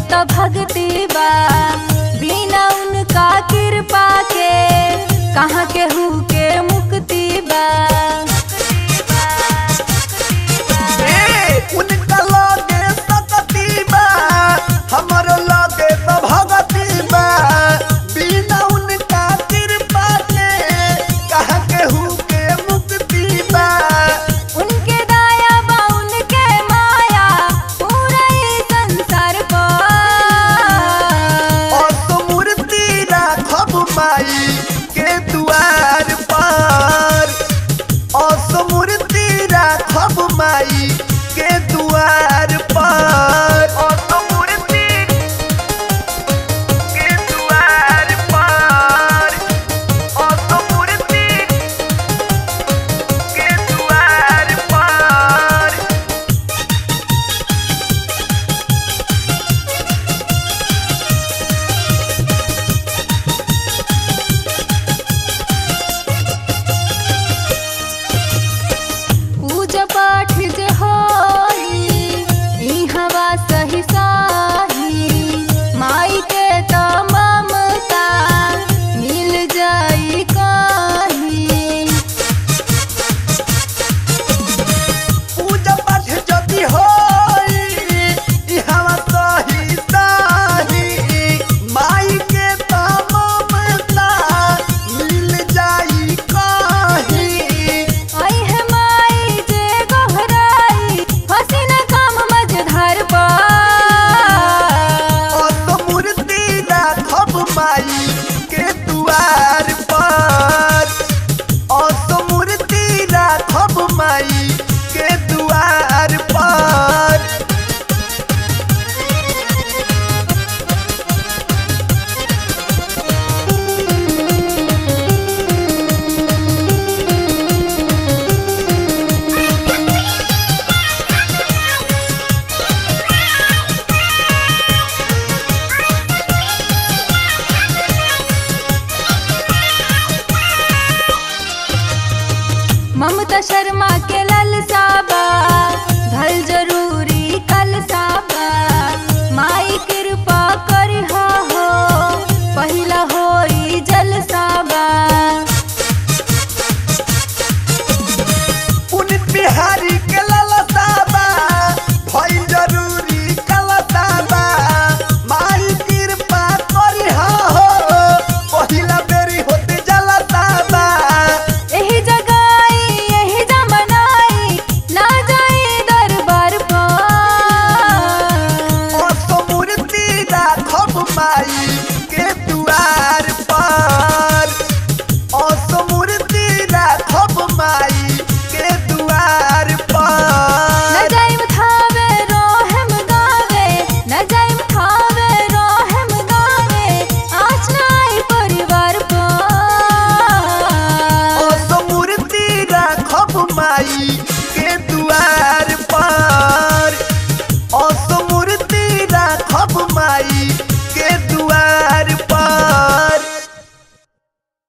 तो भक्ति बा, बिना उनका कृपा के कहाँ केहू के मुक्ति बा। उनका लगे सकती बा, हमरो लगे तो भगती बा, बिना उनका कृपा के कहाँ केहू के मुक्ति बा। उनके दया बा उनके माया पूरा ही संसार पर। और तो मूर्ति राखब माई के द्वार पर, और तो मूर्ति राखब माई के द्वार पर, और तो मूर्ति के द्वार पर, और तो मूर्ति के द्वार पर। पूजा पाठ जे होई इहवा सही साही, माई के तो ममता मिल जाई कहीं। पूजा पाठ जदि होई इहवा सही साही, माई के तो ममता मिल जाई कहीं। आई है माई जे गोहराई हसीन काम मझधार पर। और तो मूर्ति राखब माई के द्वार पर, और तो मूर्ति राखब माई के द्वार पर। ममता शर्मा के ललसा बा, धल जरूरी कलसा बा, माई कृपा करी हो पहिला होई जलसा बा। पुनित बिहारी के ललसा बा, भइल जरूरी कलसा बा, माई कृपा करी हो पहिला बेरी होते जलसा बा। एही जगाई एही जमनाई ना जाई दरबार पर। और तो मूर्ति राखब माई